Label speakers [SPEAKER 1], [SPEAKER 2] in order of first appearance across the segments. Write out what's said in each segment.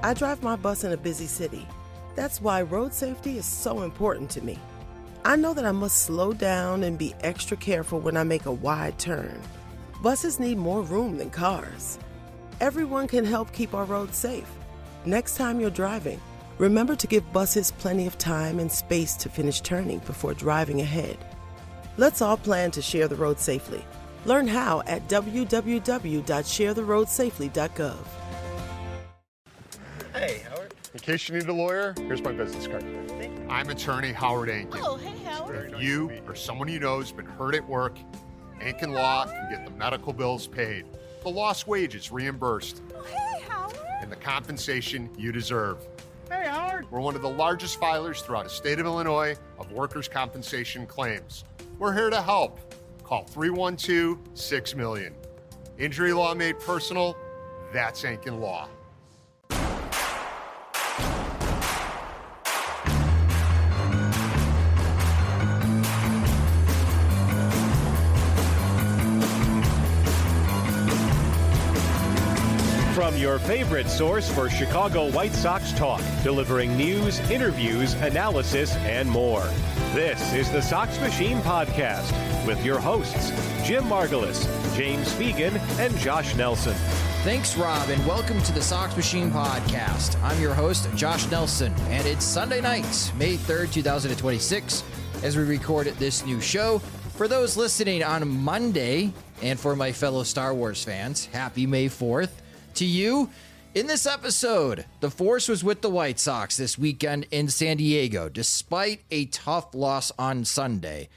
[SPEAKER 1] I drive my bus in a busy city. That's why road safety is so important to me. I know that I must slow down and be extra careful when I make a wide turn. Buses need more room than cars. Everyone can help keep our roads safe. Next time you're driving, remember to give buses plenty of time and space to finish turning before driving ahead. Let's all plan to share the road safely. Learn how at www.sharetheroadsafely.gov.
[SPEAKER 2] Hey, Howard.
[SPEAKER 3] In case you need a lawyer, here's my business card. I'm attorney Howard Ankin.
[SPEAKER 4] Oh, hey, Howard.
[SPEAKER 3] If you or someone you know has been hurt at work, Ankin Law can get the medical bills paid, the lost wages reimbursed,
[SPEAKER 4] Oh, hey, Howard.
[SPEAKER 3] and the compensation you deserve.
[SPEAKER 2] Hey, Howard.
[SPEAKER 3] We're one of the largest filers throughout the state of Illinois of workers' compensation claims. We're here to help. Call 312-6-million. Injury law made personal, that's Ankin Law.
[SPEAKER 5] From your favorite source for Chicago White Sox talk, delivering news, interviews, analysis, and more. This is the Sox Machine Podcast with your hosts, Jim Margulis, James Fegan, and Josh Nelson.
[SPEAKER 6] Thanks, Rob, and welcome to the Sox Machine Podcast. I'm your host, Josh Nelson, and it's Sunday night, May 3rd, 2026, as we record this new show. For those listening on Monday, and for my fellow Star Wars fans, happy May 4th. To you, in this episode, the Force was with the White Sox this weekend in San Diego, despite a tough loss on Sunday.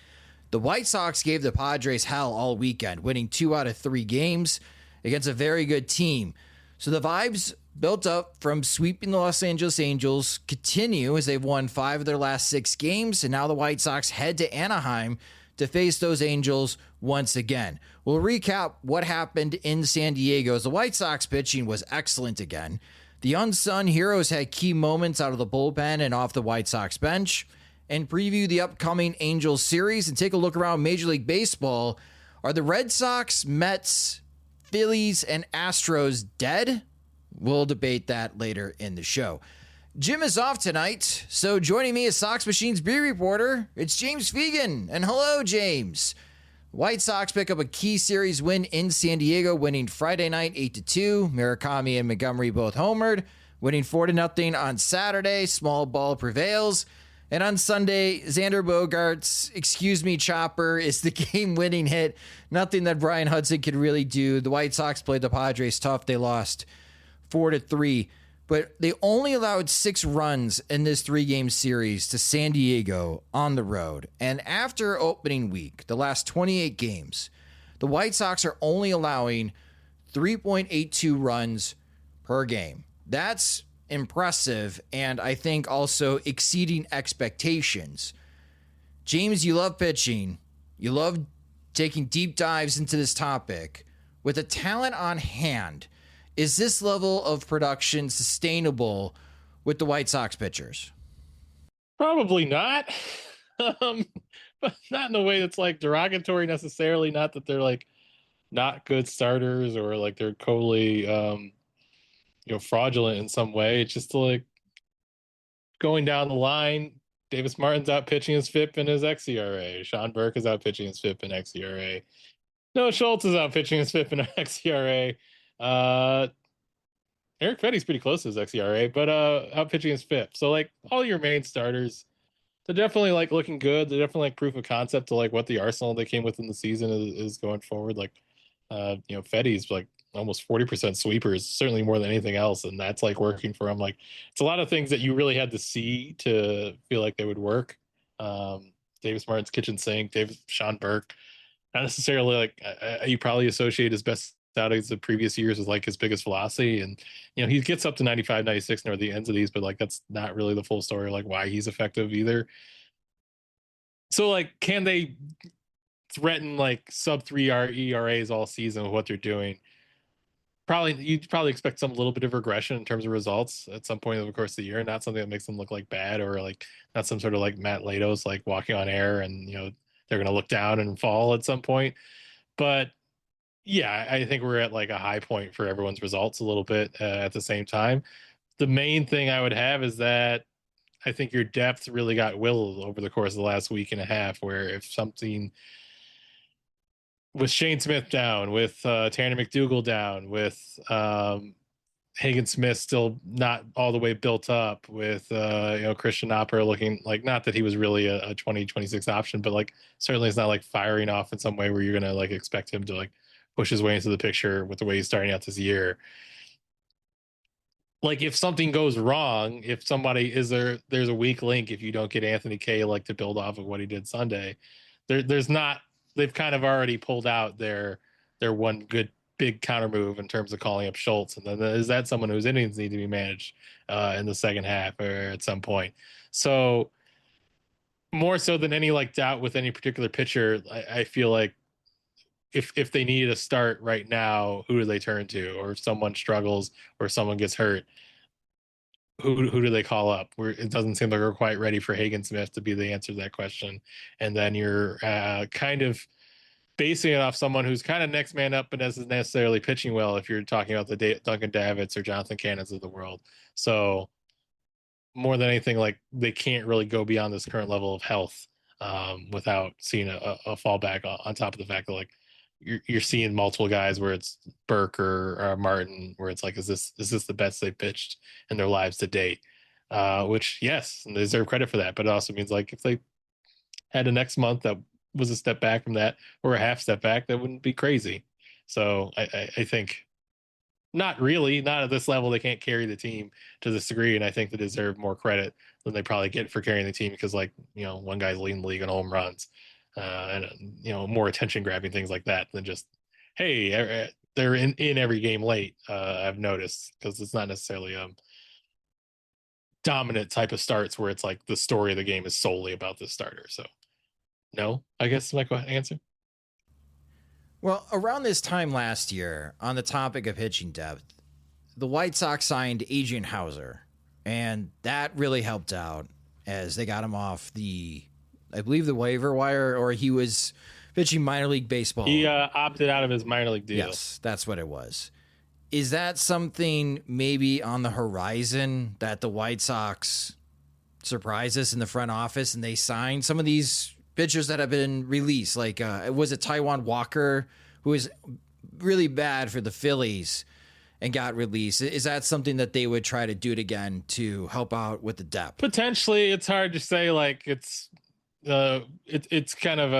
[SPEAKER 6] The White Sox gave the Padres hell all weekend, winning 2 out of 3 games against a very good team. So the vibes built up from sweeping the Los Angeles Angels continue as they've won 5 of their last 6 games, and now the White Sox head to Anaheim to face those Angels once again. We'll recap what happened in San Diego as the White Sox pitching was excellent again. The unsung heroes had key moments out of the bullpen and off the White Sox bench, and preview the upcoming Angels series and take a look around Major League Baseball. Are the Red Sox, Mets, Phillies, and Astros dead? We'll debate that later in the show. Jim is off tonight, so joining me as Sox Machine's beat reporter, it's James Fegan. And hello, James. White Sox pick up a key series win in San Diego, winning Friday night 8-2. Murakami and Montgomery both homered, winning 4-0 on Saturday. Small ball prevails. And on Sunday, Xander Bogaerts, excuse me, Chopper, is the game-winning hit. Nothing that Bryan Hudson could really do. The White Sox played the Padres tough. They lost 4-3. But they only allowed 6 runs in this 3-game series to San Diego on the road. And after opening week, the last 28 games, the White Sox are only allowing 3.82 runs per game. That's impressive, and I think also exceeding expectations. James, you love pitching. You love taking deep dives into this topic. With the talent on hand, is this level of production sustainable with the White Sox pitchers?
[SPEAKER 2] Probably not. But not in a way that's like derogatory necessarily. Not that they're like not good starters or like they're totally fraudulent in some way. It's just like going down the line. Davis Martin's out pitching his FIP and his xERA. Sean Burke is out pitching his FIP and xERA. Noah Schultz is out pitching his FIP and xERA. Eric Fetty's pretty close to his xERA, but out pitching his FIP. So like all your main starters, they're definitely like looking good. They're definitely like proof of concept to like what the arsenal they came with in the season is going forward. Like Fetty's like almost 40% sweepers, certainly more than anything else, and that's like working for him. Like it's a lot of things that you really had to see to feel like they would work. Davis Martin's kitchen sink, Sean Burke, not necessarily like you probably associate his best outings of previous years as like his biggest velocity, and he gets up to 95, 96 near the ends of these, but like that's not really the full story, like why he's effective either. So like, can they threaten like sub 3 ERAs all season with what they're doing? You'd probably expect some little bit of regression in terms of results at some point over the course of the year, not something that makes them look like bad, or like not some sort of like Matt Latos like walking on air and they're going to look down and fall at some point. But yeah, I think we're at like a high point for everyone's results a little bit at the same time. the main thing I would have is that I think your depth really got whittled over the course of the last week and a half, where if something with Shane Smith down, with Tanner McDougal down, with Hagen Smith still not all the way built up, with Christian Opera looking like, not that he was really a 2026 option, but like certainly it's not like firing off in some way where you're gonna like expect him to like push his way into the picture with the way he's starting out this year. Like if something goes wrong, if somebody there's a weak link, if you don't get Anthony Kay like to build off of what he did Sunday, there's not. They've kind of already pulled out their one good big counter move in terms of calling up Schultz, and then is that someone whose innings need to be managed in the second half or at some point. So more so than any like doubt with any particular pitcher, I feel like if they needed a start right now, who do they turn to? Or if someone struggles or someone gets hurt, who do they call up? It doesn't seem like we're quite ready for Hagen Smith to be the answer to that question. And then you're kind of basing it off someone who's kind of next man up, but isn't necessarily pitching well if you're talking about the Duncan Davids or Jonathan Cannons of the world. So more than anything, like they can't really go beyond this current level of health without seeing a fallback on top of the fact that like you're seeing multiple guys where it's Burke or Martin, where it's like, is this the best they've pitched in their lives to date? Which, yes, and they deserve credit for that. But it also means like if they had a next month that was a step back from that or a half step back, that wouldn't be crazy. So I think not at this level. They can't carry the team to this degree. And I think they deserve more credit than they probably get for carrying the team because like, one guy's leading the league in home runs. And more attention grabbing things like that than just, hey, they're in every game late. I've noticed, because it's not necessarily dominant type of starts where it's like the story of the game is solely about the starter. So no, I guess is my answer.
[SPEAKER 6] Well, around this time last year, on the topic of pitching depth, the White Sox signed Adrian Houser, and that really helped out as they got him off I believe the waiver wire, or he was pitching minor league baseball.
[SPEAKER 2] He opted out of his minor league deal.
[SPEAKER 6] Yes, that's what it was. Is that something maybe on the horizon that the White Sox surprise us in the front office and they sign some of these pitchers that have been released? Like, was it Taijuan Walker, who was really bad for the Phillies and got released? Is that something that they would try to do it again to help out with the depth?
[SPEAKER 2] Potentially. It's hard to say. Like it's kind of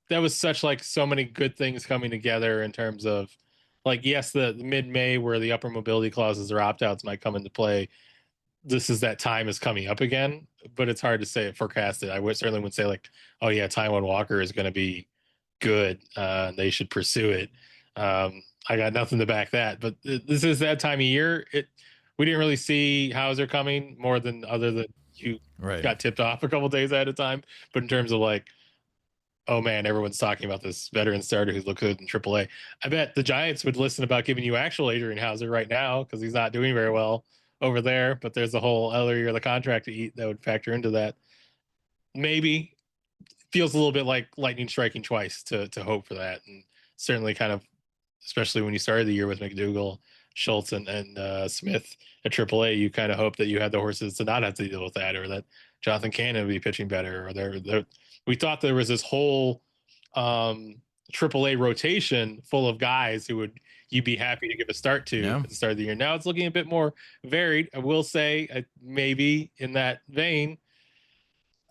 [SPEAKER 2] that was such like so many good things coming together in terms of like, yes, the mid-May where the upper mobility clauses or opt-outs might come into play. This is that time is coming up again, but it's hard to say it forecasted. I certainly would say like, oh yeah, Taijuan Walker is going to be good. They should pursue it. I got nothing to back that, but this is that time of year. We didn't really see Hauser coming other than you got tipped off a couple days at a time. But in terms of like, oh man, everyone's talking about this veteran starter who's looked good in AAA. I bet the Giants would listen about giving you actual Adrian Houser right now because he's not doing very well over there. But there's a whole other year of the contract to eat that would factor into that. Maybe feels a little bit like lightning striking twice to hope for that, and certainly kind of, especially when you started the year with McDougal, Schultz, and Smith at AAA, you kind of hope that you had the horses to not have to deal with that, or that Jonathan Cannon would be pitching better, or we thought there was this whole AAA rotation full of guys who you'd be happy to give a start to at the start of the year. Now it's looking a bit more varied. I will say, maybe in that vein,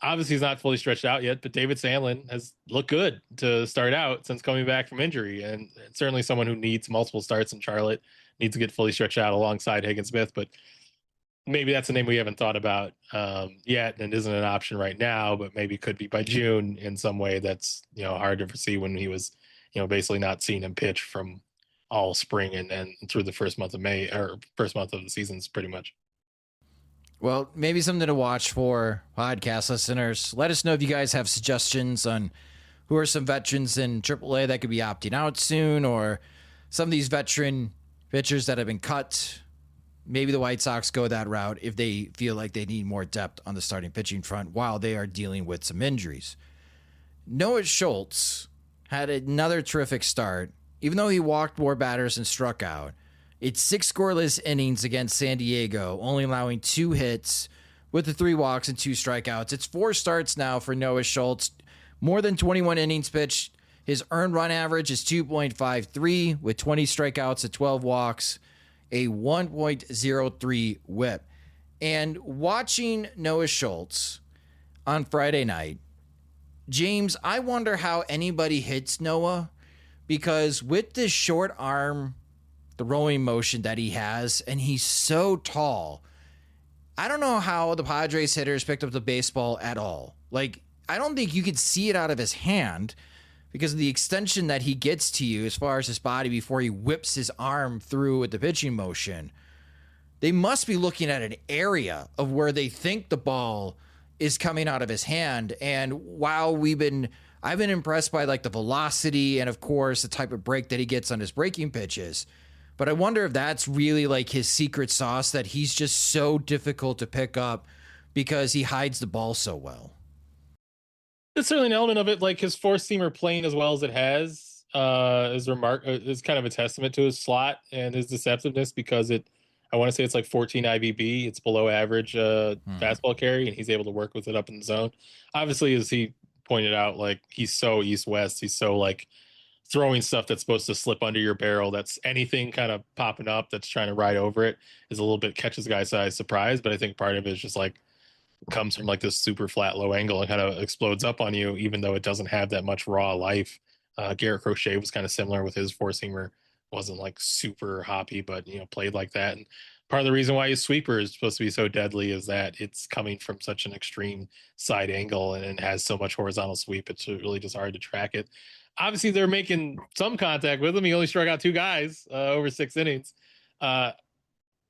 [SPEAKER 2] obviously he's not fully stretched out yet, but David Sandlin has looked good to start out since coming back from injury, and certainly someone who needs multiple starts in Charlotte, needs to get fully stretched out alongside Hagen Smith. But maybe that's a name we haven't thought about yet and isn't an option right now, but maybe could be by June in some way that's hard to foresee when he was basically not seeing him pitch from all spring and through the first month of May, or first month of the seasons pretty much.
[SPEAKER 6] Well, maybe something to watch for podcast listeners. Let us know if you guys have suggestions on who are some veterans in AAA that could be opting out soon, or some of these veteran pitchers that have been cut. Maybe the White Sox go that route if they feel like they need more depth on the starting pitching front while they are dealing with some injuries. Noah Schultz had another terrific start, even though he walked more batters and struck out. It's 6 scoreless innings against San Diego, only allowing 2 hits with the 3 walks and 2 strikeouts. It's 4 starts now for Noah Schultz, more than 21 innings pitched. His earned run average is 2.53 with 20 strikeouts and 12 walks, a 1.03 whip. And watching Noah Schultz on Friday night, James, I wonder how anybody hits Noah, because with this short arm throwing motion that he has, and he's so tall, I don't know how the Padres hitters picked up the baseball at all. Like, I don't think you could see it out of his hand because of the extension that he gets to you as far as his body before he whips his arm through with the pitching motion. They must be looking at an area of where they think the ball is coming out of his hand. And while I've been impressed by like the velocity and of course the type of break that he gets on his breaking pitches. But I wonder if that's really like his secret sauce, that he's just so difficult to pick up because he hides the ball so well.
[SPEAKER 2] It's certainly an element of it. Like his four-seamer playing as well as it has is kind of a testament to his slot and his deceptiveness, because I want to say it's like 14 IBB. It's below average fastball carry, and he's able to work with it up in the zone. Obviously, as he pointed out, like he's so east-west. He's so like throwing stuff that's supposed to slip under your barrel. That's anything kind of popping up that's trying to ride over it is a little bit catches guys by surprise. But I think part of it is just like comes from like this super flat low angle and kind of explodes up on you, even though it doesn't have that much raw life. Garrett Crochet was kind of similar with his four-seamer. Wasn't like super hoppy, but played like that. And part of the reason why his sweeper is supposed to be so deadly is that it's coming from such an extreme side angle and has so much horizontal sweep. It's really just hard to track it. Obviously, they're making some contact with him. He only struck out 2 guys over 6 innings.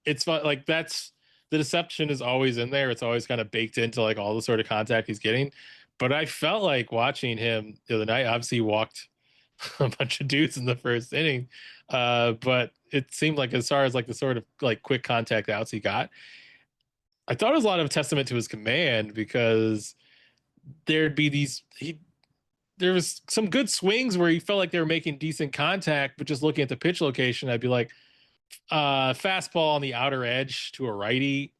[SPEAKER 2] It's fun. Like that's the deception is always in there. It's always kind of baked into like all the sort of contact he's getting. But I felt like watching him the other night. Obviously, he walked a bunch of dudes in the first inning. But it seemed like as far as like the sort of like quick contact outs he got, I thought it was a lot of testament to his command, because there'd be there was some good swings where he felt like they were making decent contact, but just looking at the pitch location, I'd be like, fastball on the outer edge to a righty,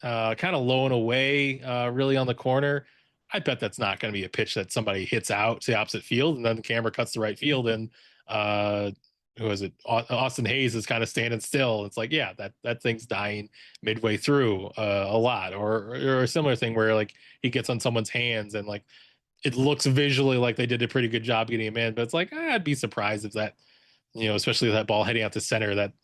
[SPEAKER 2] kind of low and away, really on the corner. I bet that's not going to be a pitch that somebody hits out to the opposite field, and then the camera cuts to right field, and who was it? Austin Hayes is kind of standing still. It's like, yeah, that thing's dying midway through a lot, or a similar thing where like he gets on someone's hands and like it looks visually like they did a pretty good job getting him in, but it's like I'd be surprised if that, especially that ball heading out to center, that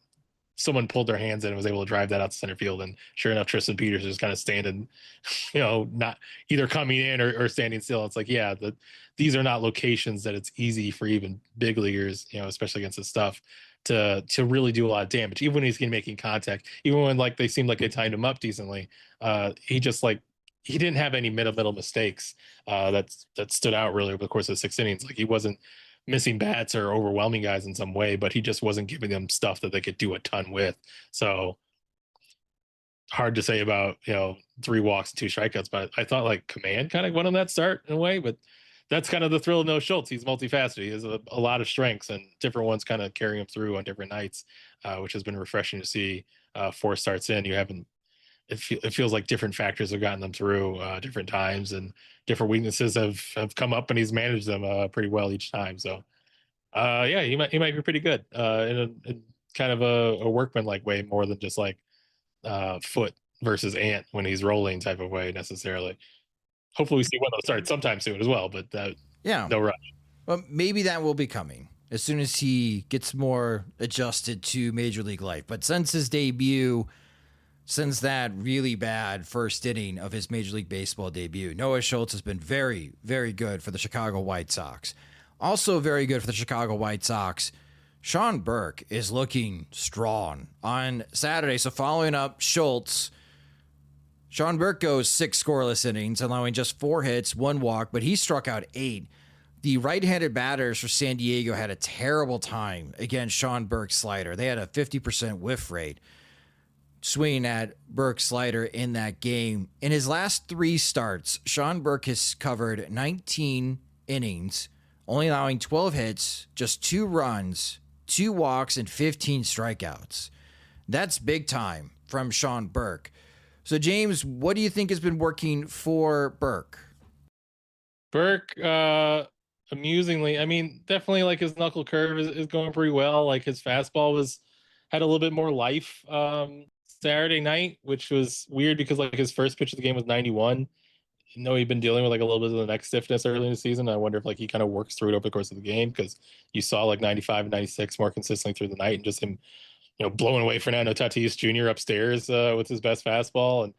[SPEAKER 2] someone pulled their hands in and was able to drive that out to center field. And sure enough, Tristan Peters is kind of standing, not either coming in or standing still. It's like, yeah, these are not locations that it's easy for even big leaguers, especially against this stuff, to really do a lot of damage. Even when he's making contact, even when like they seemed like they timed him up decently, he just like he didn't have any middle mistakes that stood out really over the course of 6 innings. Like he wasn't missing bats or overwhelming guys in some way, but he just wasn't giving them stuff that they could do a ton with. So hard to say about 3 walks and 2 strikeouts, but I thought like command kind of went on that start in a way. But that's kind of the thrill of Noah Schultz. He's multifaceted. He has a lot of strengths, and different ones kind of carry him through on different nights, which has been refreshing to see. 4 starts in, it feels like different factors have gotten them through different times, and different weaknesses have come up, and he's managed them pretty well each time. So yeah, he might be pretty good in kind of a workman-like way, more than just like foot versus ant when he's rolling type of way necessarily. Hopefully we see one of those start sometime soon as well, but no rush.
[SPEAKER 6] Well, maybe that will be coming as soon as he gets more adjusted to Major League life. But since his debut, since that really bad first inning of his Major League Baseball debut, Noah Schultz has been very, very good for the Chicago White Sox. Also very good for the Chicago White Sox, Sean Burke is looking strong on Saturday. So following up Schultz, Sean Burke goes 6 scoreless innings, allowing just 4 hits, 1 walk, but he struck out 8. The right-handed batters for San Diego had a terrible time against Sean Burke's slider. They had a 50% whiff rate swinging at Burke's slider in that game. In his last 3 starts, Sean Burke has covered 19 innings, only allowing 12 hits, just 2 runs, 2 walks, and 15 strikeouts. That's big time from Sean Burke. So, James, what do you think has been working for Burke?
[SPEAKER 2] Burke, amusingly, I mean, definitely like his knuckle curve is going pretty well. Like his fastball had a little bit more life Saturday night, which was weird because like his first pitch of the game was 91. I know he'd been dealing with like a little bit of the neck stiffness early in the season. I wonder if like he kind of works through it over the course of the game, because you saw like 95 and 96 more consistently through the night, and just him, blowing away Fernando Tatis Jr. upstairs with his best fastball. And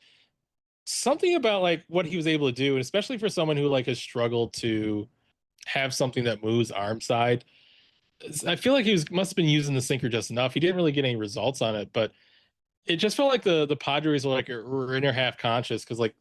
[SPEAKER 2] something about like what he was able to do, and especially for someone who like has struggled to have something that moves arm side, I feel like must have been using the sinker just enough. He didn't really get any results on it, but it just felt like the Padres were inner half conscious, because like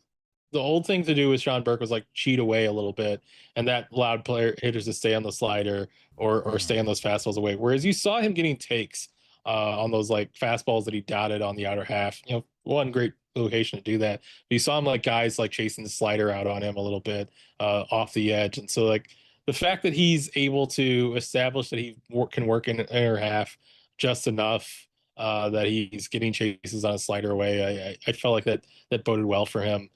[SPEAKER 2] the old thing to do with Sean Burke was like cheat away a little bit, and that allowed hitters to stay on the slider or stay on those fastballs away. Whereas you saw him getting takes on those like fastballs that he dotted on the outer half. One great location to do that. But you saw him like guys like chasing the slider out on him a little bit off the edge, and so like the fact that he's able to establish that he can work in an inner half just enough that he's getting chases on a slider away, I felt like that boded well for him.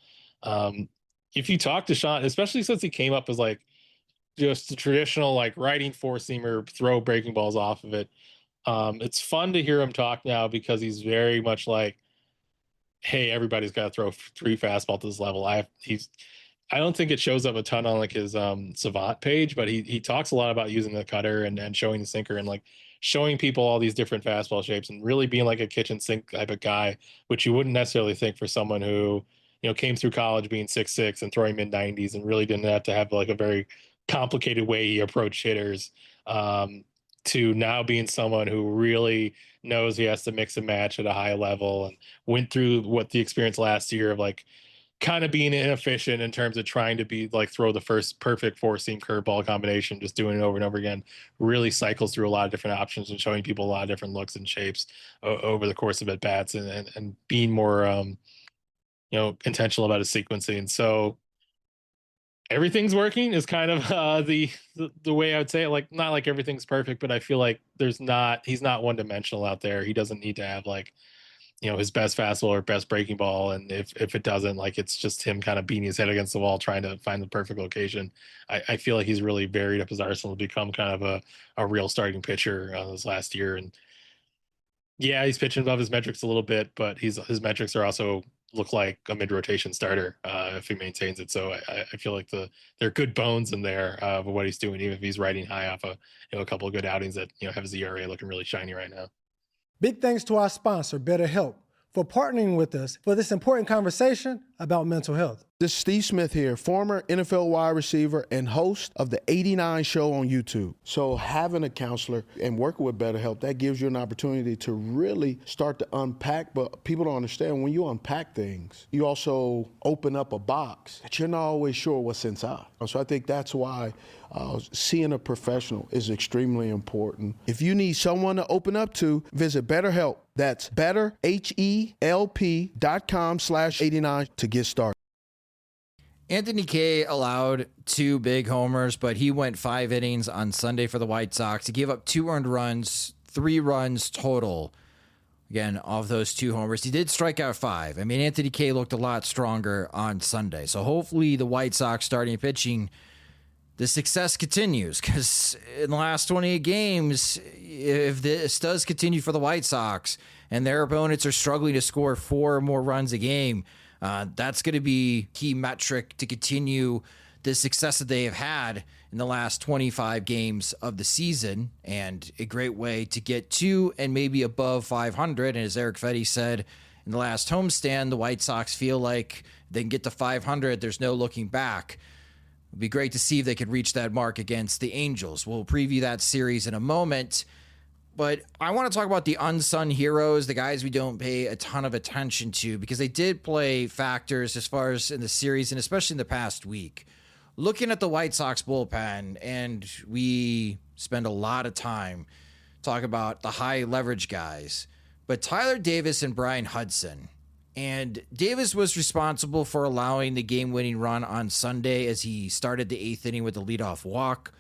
[SPEAKER 2] If you talk to Sean, especially since he came up as like just the traditional like riding four-seamer, throw breaking balls off of it, it's fun to hear him talk now, because he's very much like, hey, everybody's got to throw 3 fastball to this level. I don't think it shows up a ton on like his Savant page, but he talks a lot about using the cutter and showing the sinker, and like showing people all these different fastball shapes, and really being like a kitchen sink type of guy, which you wouldn't necessarily think for someone who came through college being 6'6" and throwing mid-90s, and really didn't have to have like a very complicated way he approached hitters, to now being someone who really knows he has to mix and match at a high level, and went through what the experience last year of like kind of being inefficient in terms of trying to be like throw the first perfect four-seam curveball combination, just doing it over and over again. Really cycles through a lot of different options and showing people a lot of different looks and shapes over the course of at bats, and being more intentional about his sequencing. So everything's working is kind of the way I would say it. Like, not like everything's perfect, but I feel like he's not one-dimensional out there. He doesn't need to have like his best fastball or best breaking ball, and if it doesn't, like, it's just him kind of beating his head against the wall trying to find the perfect location. I feel like he's really varied up his arsenal to become kind of a real starting pitcher this last year. And yeah, he's pitching above his metrics a little bit, but his metrics are also look like a mid-rotation starter if he maintains it. So I feel like there are good bones in there of what he's doing, even if he's riding high off a couple of good outings that have his ERA looking really shiny right now.
[SPEAKER 4] Big thanks to our sponsor, BetterHelp, for partnering with us for this important conversation about mental health.
[SPEAKER 7] This is Steve Smith here, former NFL wide receiver and host of the 89 show on YouTube. So having a counselor and working with BetterHelp, that gives you an opportunity to really start to unpack. But people don't understand, when you unpack things, you also open up a box that you're not always sure what's inside. So I think that's why seeing a professional is extremely important. If you need someone to open up to, visit BetterHelp. That's betterhelp.com/89 to get started.
[SPEAKER 6] Anthony Kay allowed 2 big homers, but he went 5 innings on Sunday for the White Sox. He gave up 2 earned runs, 3 runs total. Again, of those 2 homers, he did strike out 5. I mean, Anthony Kay looked a lot stronger on Sunday. So hopefully the White Sox starting pitching, the success continues, because in the last 28 games, if this does continue for the White Sox and their opponents are struggling to score 4 or more runs a game, that's going to be key metric to continue the success that they have had in the last 25 games of the season, and a great way to get to and maybe above 500. And as Eric Fetty said in the last homestand, the White Sox feel like they can get to 500. There's no looking back. It'd be great to see if they could reach that mark against the Angels. We'll preview that series in a moment. But I want to talk about the unsung heroes, the guys we don't pay a ton of attention to, because they did play factors as far as in the series and especially in the past week. Looking at the White Sox bullpen, and we spend a lot of time talking about the high leverage guys, but Tyler Davis and Bryan Hudson. And Davis was responsible for allowing the game-winning run on Sunday as he started the 8th inning with a leadoff walk.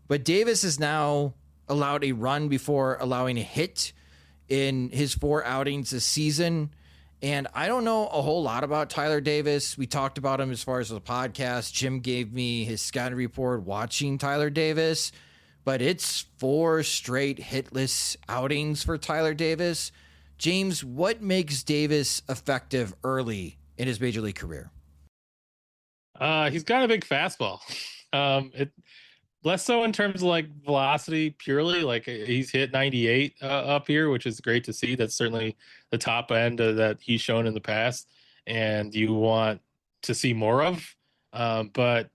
[SPEAKER 6] But Davis has now allowed a run before allowing a hit in his 4 outings this season. And I don't know a whole lot about Tyler Davis. We talked about him as far as the podcast. Jim gave me his scouting report watching Tyler Davis, but it's 4 straight hitless outings for Tyler Davis. James, what makes Davis effective early in his major league career?
[SPEAKER 2] He's got a big fastball. Less so in terms of like velocity purely. Like he's hit 98 up here, which is great to see. That's certainly the top end that he's shown in the past, and you want to see more of. But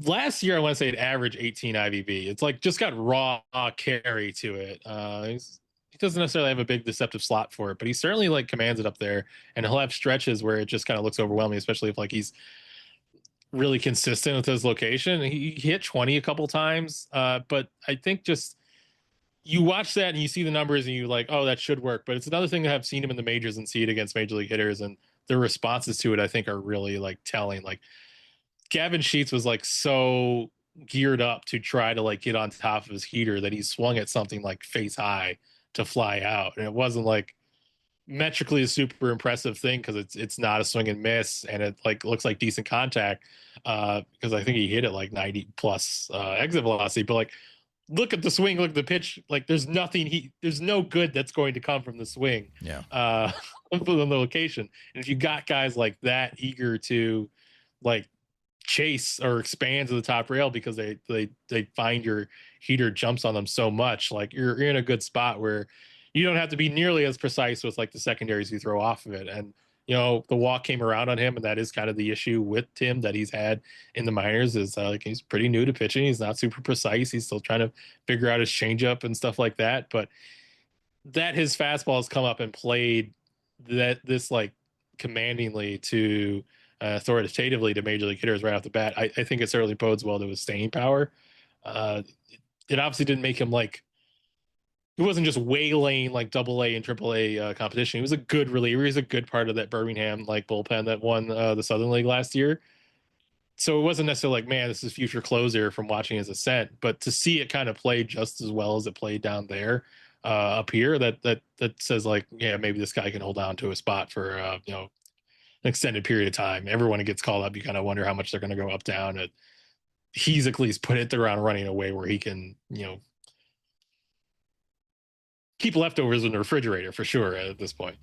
[SPEAKER 2] last year I want to say it averaged 18 IVB. It's like just got raw carry to it. He doesn't necessarily have a big deceptive slot for it, but he certainly like commands it up there, and he'll have stretches where it just kind of looks overwhelming, especially if like he's really consistent with his location. He hit 20 a couple times, but I think just you watch that and you see the numbers and you like, oh, that should work. But it's another thing to have seen him in the majors and see it against major league hitters, and their responses to it, I think, are really like telling. Like Gavin Sheets was like so geared up to try to like get on top of his heater that he swung at something like face high to fly out, and it wasn't like metrically a super impressive thing because it's not a swing and miss, and it like looks like decent contact because I think he hit it like 90 plus exit velocity, but like look at the swing, look at the pitch, like there's no good that's going to come from the swing from the location. And if you got guys like that eager to like chase or expand to the top rail because they find your heater jumps on them so much, like you're in a good spot where you don't have to be nearly as precise with like the secondaries you throw off of it. And, you know, the walk came around on him, and that is kind of the issue with Tim that he's had in the minors is like he's pretty new to pitching. He's not super precise. He's still trying to figure out his changeup and stuff like that. But that his fastball has come up and played this like commandingly to authoritatively to major league hitters right off the bat. I think it certainly bodes well to his staying power. It obviously didn't make him like, he wasn't just waylaying like AA and AAA competition. He was a good reliever. He's a good part of that Birmingham like bullpen that won the Southern League last year. So it wasn't necessarily like, man, this is future closer from watching his ascent, but to see it kind of play just as well as it played down there up here, that says like, yeah, maybe this guy can hold on to a spot for you know, an extended period of time. Everyone who gets called up, you kind of wonder how much they're going to go up down. He's at least put it the ground running in a way where he can, you know, keep leftovers in the refrigerator for sure at this point.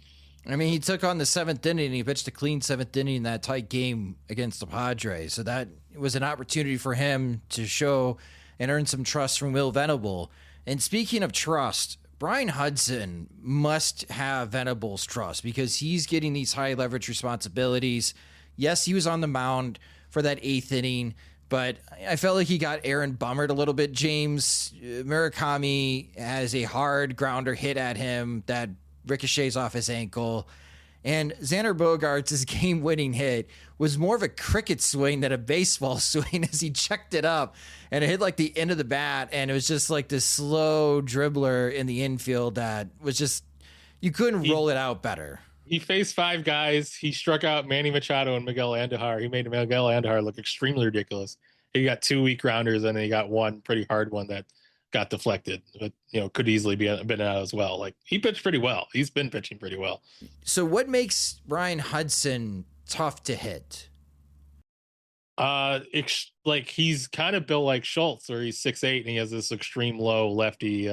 [SPEAKER 6] I mean, he took on the 7th inning and he pitched a clean 7th inning in that tight game against the Padres. So that was an opportunity for him to show and earn some trust from Will Venable. And speaking of trust, Bryan Hudson must have Venable's trust because he's getting these high leverage responsibilities. Yes, he was on the mound for that 8th inning, but I felt like he got Aaron bummered a little bit, James. Murakami has a hard grounder hit at him that ricochets off his ankle. And Xander Bogaerts' game-winning hit was more of a cricket swing than a baseball swing as he checked it up. And it hit like the end of the bat, and it was just like this slow dribbler in the infield that was just, you couldn't roll it out better.
[SPEAKER 2] He faced 5 guys. He struck out Manny Machado and Miguel Andujar. He made Miguel Andujar look extremely ridiculous. He got 2 weak grounders, and then he got one pretty hard one that got deflected, but you know, could easily been out as well. Like he pitched pretty well. He's been pitching pretty well.
[SPEAKER 6] So what makes Bryan Hudson tough to hit?
[SPEAKER 2] Like he's kind of built like Schultz, where he's 6'8" and he has this extreme low lefty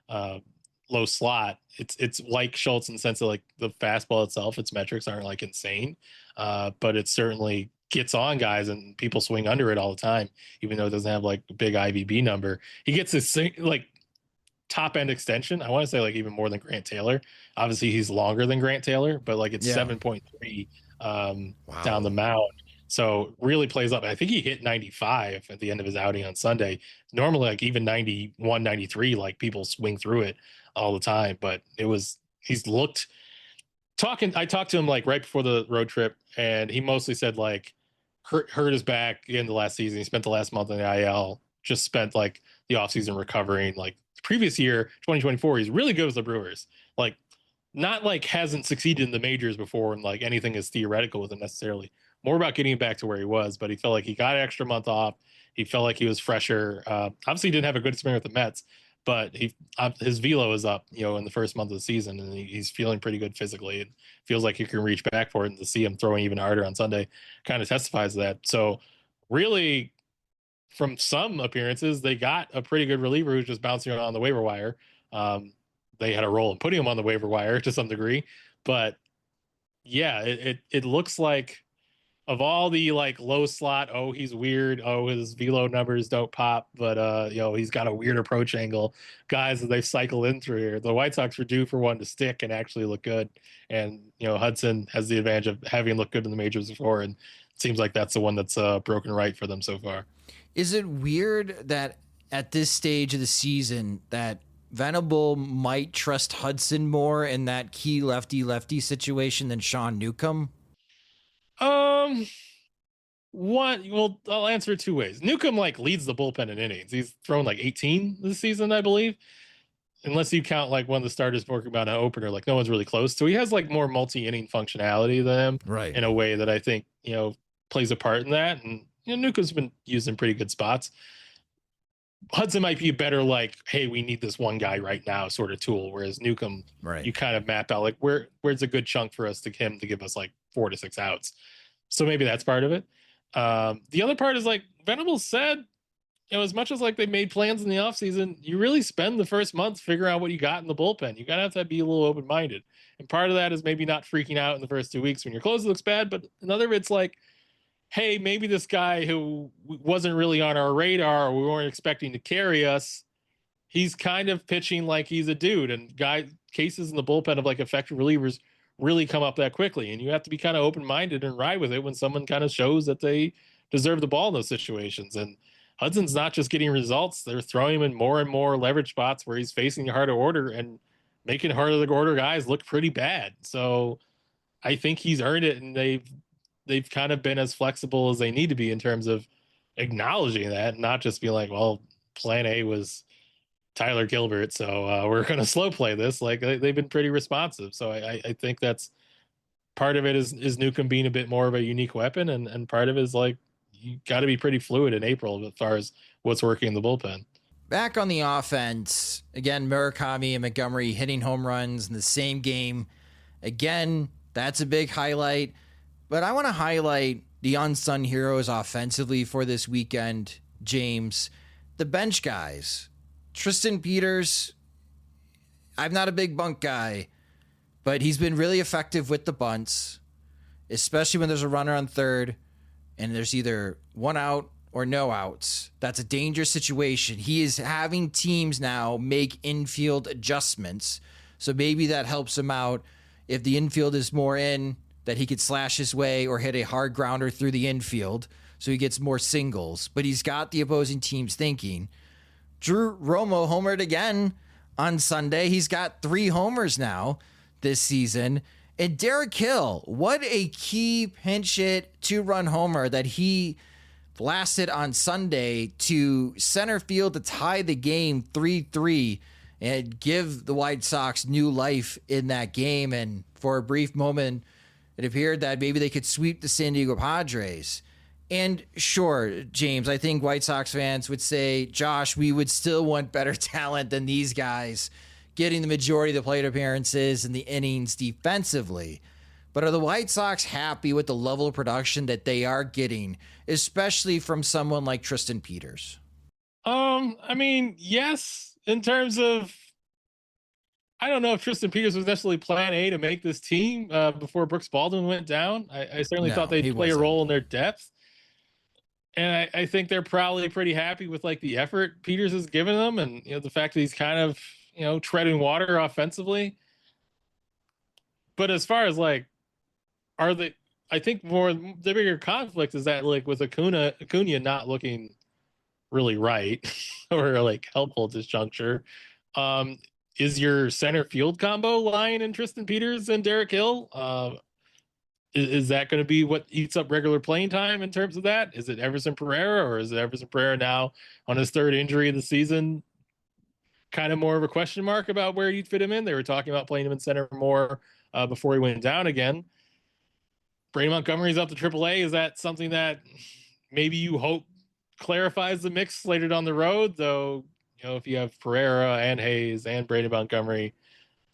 [SPEAKER 2] low slot. It's like Schultz in the sense of like the fastball itself, its metrics aren't like insane, but it certainly gets on guys and people swing under it all the time, even though it doesn't have like a big IVB number. He gets this like top end extension. I want to say like even more than Grant Taylor. Obviously he's longer than Grant Taylor, but like it's 7.3 down the mound. So really plays up. I think he hit 95 at the end of his outing on Sunday. Normally like even 91, 93, like people swing through it all the time, but he's looked I talked to him like right before the road trip, and he mostly said like hurt his back in the last season. He spent the last month in the IL, just spent like the offseason recovering. Like the previous year, 2024, he's really good with the Brewers. Like not like hasn't succeeded in the majors before, and like anything is theoretical with him necessarily. More about getting him back to where he was, but he felt like he got an extra month off. He felt like he was fresher. Obviously he didn't have a good experience with the Mets, but his velo is up, in the first month of the season, and he's feeling pretty good physically. It feels like he can reach back for it, and to see him throwing even harder on Sunday kind of testifies to that. So really, from some appearances, they got a pretty good reliever who's just bouncing around on the waiver wire. They had a role in putting him on the waiver wire to some degree, but yeah, it looks like, of all the like low slot, oh, he's weird, oh, his velo numbers don't pop, but he's got a weird approach angle, guys that they've cycled in through here, the White Sox were due for one to stick and actually look good. And Hudson has the advantage of having looked good in the majors before, and it seems like that's the one that's broken right for them so far.
[SPEAKER 6] Is it weird that at this stage of the season that Venable might trust Hudson more in that key lefty situation than Sean Newcomb?
[SPEAKER 2] Well, I'll answer it two ways. Newcomb leads the bullpen in innings. He's thrown 18 this season, I believe. Unless you count one of the starters working about an opener, no one's really close. So he has more multi-inning functionality than him,
[SPEAKER 6] right?
[SPEAKER 2] In a way that I think plays a part in that. And Newcomb's been used in pretty good spots. Hudson might be a better hey, we need this one guy right now sort of tool, whereas Newcomb,
[SPEAKER 6] right,
[SPEAKER 2] you kind of map out where's a good chunk for us to him to give us 4 to 6 outs. So maybe that's part of it. The other part is Venable said, as much as they made plans in the offseason, you really spend the first month figuring out what you got in the bullpen. You gotta have to be a little open-minded. And part of that is maybe not freaking out in the first 2 weeks when your close looks bad, but another of it's hey, maybe this guy who wasn't really on our radar, or we weren't expecting to carry us, he's kind of pitching like he's a dude. And cases in the bullpen of effective relievers really come up that quickly. And you have to be kind of open-minded and ride with it when someone kind of shows that they deserve the ball in those situations. And Hudson's not just getting results. They're throwing him in more and more leverage spots where he's facing the harder order and making harder the order guys look pretty bad. So I think he's earned it, and they've kind of been as flexible as they need to be in terms of acknowledging that, and not just be well, plan A was Tyler Gilbert, so we're going to slow play this. They've been pretty responsive. So I think that's part of it is Newcomb being a bit more of a unique weapon, and part of it is you got to be pretty fluid in April as far as what's working in the bullpen.
[SPEAKER 6] Back on the offense, again, Murakami and Montgomery hitting home runs in the same game. Again, that's a big highlight. But I want to highlight the unsung heroes offensively for this weekend, James. The bench guys. Tristan Peters, I'm not a big bunt guy, but he's been really effective with the bunts, especially when there's a runner on third and there's either one out or no outs. That's a dangerous situation. He is having teams now make infield adjustments, so maybe that helps him out. If the infield is more in, that he could slash his way or hit a hard grounder through the infield, so he gets more singles. But he's got the opposing teams thinking. Drew Romo homered again on Sunday. He's got 3 homers now this season. And Derek Hill, what a key pinch hit 2-run homer that he blasted on Sunday to center field to tie the game 3-3 and give the White Sox new life in that game. And for a brief moment, it appeared that maybe they could sweep the San Diego Padres. And sure, James, I think White Sox fans would say, Josh, we would still want better talent than these guys getting the majority of the plate appearances and the innings defensively. But are the White Sox happy with the level of production that they are getting, especially from someone like Tristan Peters?
[SPEAKER 2] I mean, yes, in terms of, I don't know if Tristan Peters was necessarily plan A to make this team before Brooks Baldwin went down. I certainly thought they'd play a role in their depth. And I think they're probably pretty happy with the effort Peters has given them, and the fact that he's kind of treading water offensively. But as far as are they? I think more the bigger conflict is that with Acuna not looking really right or helpful at this juncture. Is your center field combo lying in Tristan Peters and Derek Hill? Is that going to be what eats up regular playing time in terms of that? Is it Everson Pereira, or is it Everson Pereira now on his 3rd injury of the season? Kind of more of a question mark about where you'd fit him in. They were talking about playing him in center more before he went down again. Braden Montgomery's up to AAA. Is that something that maybe you hope clarifies the mix later down the road? Though if you have Pereira and Hayes and Braden Montgomery,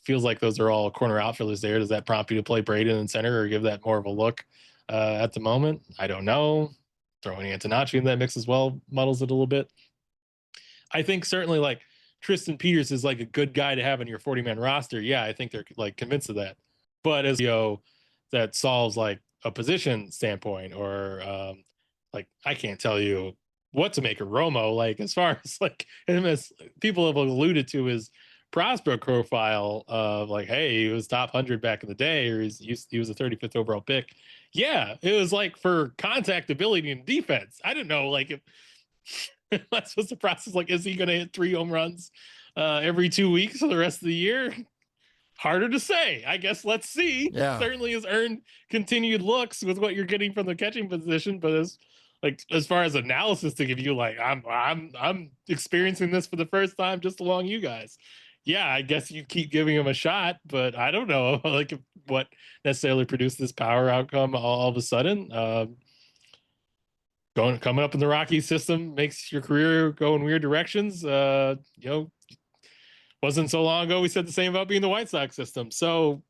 [SPEAKER 2] feels like those are all corner outfielders there. Does that prompt you to play Braden in center or give that more of a look at the moment? I don't know. Throwing Antonacci in that mix as well muddles it a little bit. I think certainly like Tristan Peters is like a good guy to have in your 40-man roster. Yeah, I think they're like convinced of that. But as that solves like a position standpoint or like I can't tell you what to make of Romo. Like as far as like him, as people have alluded to his prospect profile of like, hey, he was top 100 back in the day, or he was a 35th overall pick. Yeah, it was like for contact ability and defense. I don't know, like if that's what's the process. Like, is he going to hit 3 home runs every 2 weeks for the rest of the year? Harder to say. I guess let's see.
[SPEAKER 6] Yeah.
[SPEAKER 2] Certainly has earned continued looks with what you're getting from the catching position, but as far as analysis to give you, like I'm experiencing this for the first time just along you guys. Yeah, I guess you keep giving him a shot, but I don't know like what necessarily produced this power outcome all of a sudden. Coming up in the Rockies system makes your career go in weird directions. Wasn't so long ago we said the same about being the White Sox system. So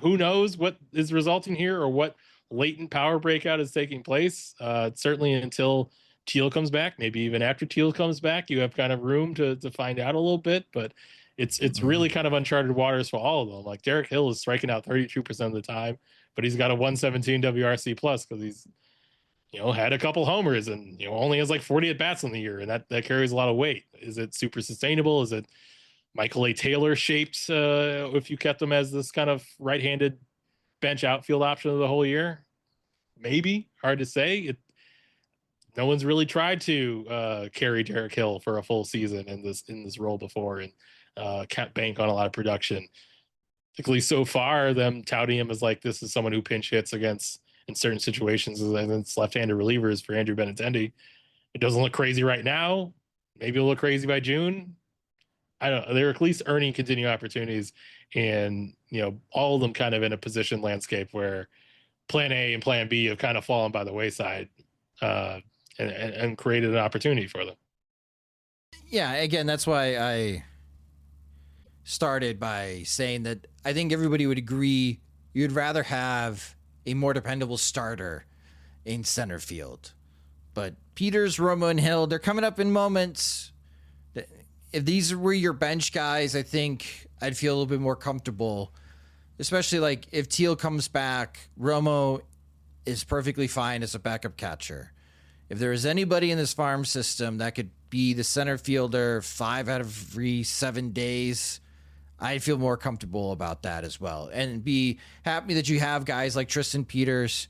[SPEAKER 2] who knows what is resulting here or what latent power breakout is taking place. Certainly until Teal comes back, maybe even after Teal comes back, you have kind of room to find out a little bit, but it's really kind of uncharted waters for all of them. Like Derek Hill is striking out 32% of the time, but he's got a 117 WRC plus because he's, had a couple homers and, only has like 40 at bats in the year. And that carries a lot of weight. Is it super sustainable? Is it Michael A. Taylor shaped if you kept him as this kind of right-handed bench outfield option of the whole year? Maybe. Hard to say. No one's really tried to carry Derek Hill for a full season in this role before and can't bank on a lot of production. Particularly so far, them touting him as like this is someone who pinch hits against in certain situations against left-handed relievers for Andrew Benintendi. It doesn't look crazy right now. Maybe it'll look crazy by June. I don't know. They're at least earning continued opportunities, and all of them kind of in a position landscape where Plan A and Plan B have kind of fallen by the wayside, and created an opportunity for them.
[SPEAKER 6] Yeah, again, that's why I started by saying that I think everybody would agree you'd rather have a more dependable starter in center field. But Peters, Romo, and Hill, they're coming up in moments. If these were your bench guys, I think I'd feel a little bit more comfortable, especially like if Teal comes back, Romo is perfectly fine as a backup catcher. If there is anybody in this farm system that could be the center fielder 5 out of every 7 days, I'd feel more comfortable about that as well. And be happy that you have guys like Tristan Peters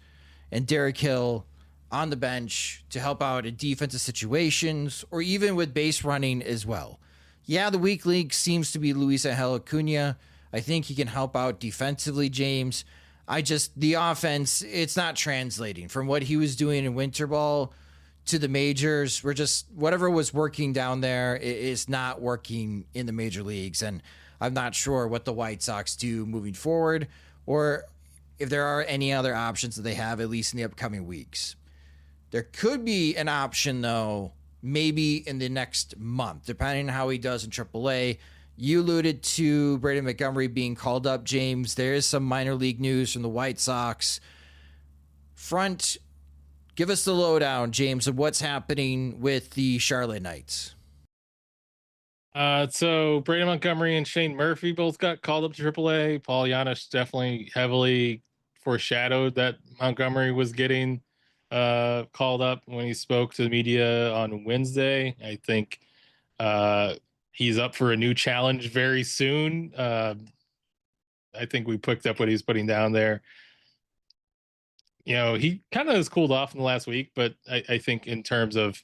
[SPEAKER 6] and Derek Hill on the bench to help out in defensive situations or even with base running as well. Yeah, the weak link seems to be Luis Angel Acuna. I think he can help out defensively, James. The offense, it's not translating from what he was doing in winter ball to the majors. Whatever was working down there is not working in the major leagues. And I'm not sure what the White Sox do moving forward or if there are any other options that they have, at least in the upcoming weeks. There could be an option, though, maybe in the next month, depending on how he does in AAA. You alluded to Braden Montgomery being called up, James. There is some minor league news from the White Sox front. Give us the lowdown, James, of what's happening with the Charlotte Knights.
[SPEAKER 2] So Braden Montgomery and Shane Murphy both got called up to AAA. Paul Giannis definitely heavily foreshadowed that Montgomery was getting called up when he spoke to the media on Wednesday. I think he's up for a new challenge very soon. I think we picked up what he's putting down there. He kind of has cooled off in the last week, but I think in terms of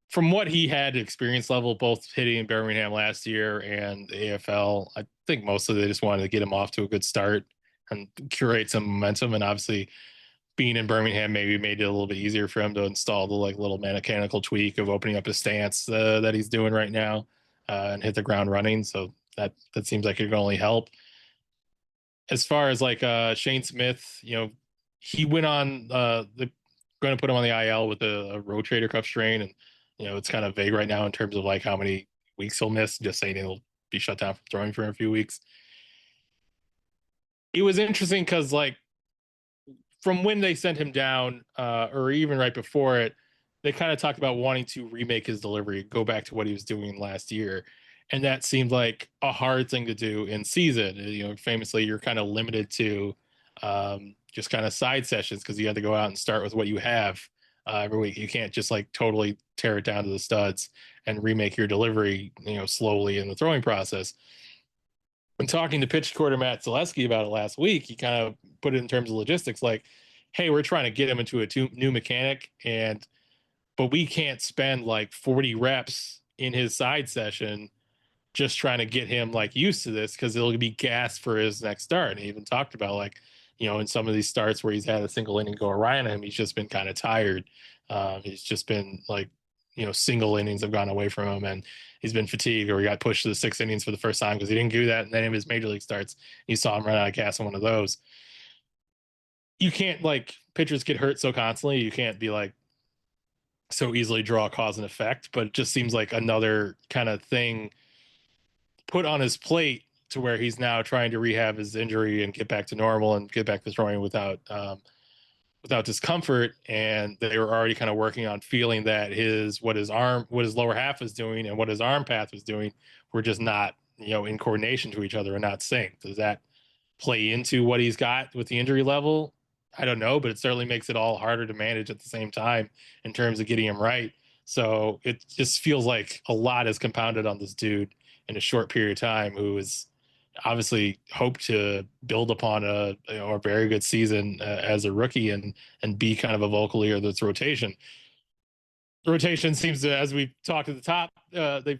[SPEAKER 2] from what he had experience level, both hitting in Birmingham last year and the AFL, I think mostly they just wanted to get him off to a good start and curate some momentum. And obviously being in Birmingham maybe made it a little bit easier for him to install the little mechanical tweak of opening up his stance that he's doing right now and hit the ground running. So that seems like it can only help. As far as Shane Smith, he went on, they're going to put him on the IL with a rotator cuff strain. And It's kind of vague right now in terms of like how many weeks he'll miss, just saying he'll be shut down from throwing for a few weeks. It was interesting because like from when they sent him down, or even right before it, they kind of talked about wanting to remake his delivery, go back to what he was doing last year. And that seemed like a hard thing to do in season. Famously, you're kind of limited to just kind of side sessions because you have to go out and start with what you have every week. You can't just like totally tear it down to the studs and remake your delivery, slowly in the throwing process. When talking to pitch quarter Matt Zaleski about it last week, he kind of put it in terms of logistics, like, hey, we're trying to get him into a new mechanic, but we can't spend like 40 reps in his side session just trying to get him like used to this because it'll be gas for his next start. And he even talked about like, in some of these starts where he's had a single inning go awry on him, he's just been kind of tired. He's just been like, single innings have gone away from him and he's been fatigued, or he got pushed to the 6 innings for the first time because he didn't do that. And then in his major league starts, you saw him run out of gas in one of those. You can't, like, pitchers get hurt so constantly. You can't be like so easily draw cause and effect, but it just seems like another kind of thing put on his plate to where he's now trying to rehab his injury and get back to normal and get back to throwing without discomfort. And they were already kind of working on feeling that what his lower half is doing and what his arm path was doing were just not, in coordination to each other and not synced. Does that play into what he's got with the injury level? I don't know, but it certainly makes it all harder to manage at the same time in terms of getting him right. So it just feels like a lot is compounded on this dude in a short period of time, who is obviously hoped to build upon a very good season as a rookie and be kind of a vocal leader of this rotation. The rotation seems to, as we talked at the top, they've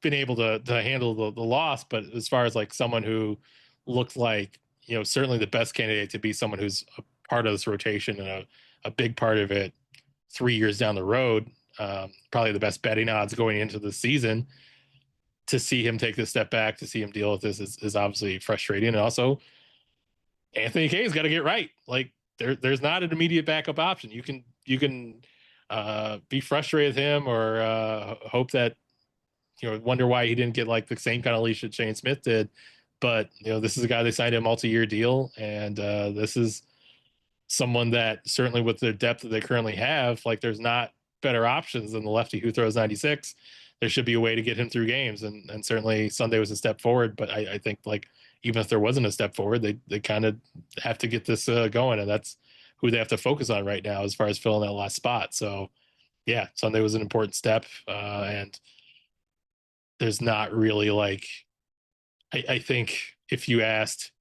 [SPEAKER 2] been able to handle the loss, but as far as like someone who looked like, certainly the best candidate to be someone who's a part of this rotation and a big part of it 3 years down the road, probably the best betting odds going into the season. To see him take this step back, to see him deal with this is obviously frustrating. And also, Anthony Kay's got to get right. Like there's not an immediate backup option. You can be frustrated with him or hope that, wonder why he didn't get like the same kind of leash that Shane Smith did. But, this is a guy they signed a multi-year deal. And this is someone that certainly with the depth that they currently have, like there's not better options than the lefty who throws 96. There should be a way to get him through games. And certainly Sunday was a step forward. But I think like, even if there wasn't a step forward, they kind of have to get this going. And that's who they have to focus on right now as far as filling that last spot. So yeah, Sunday was an important step. And there's not really like, I think if you asked,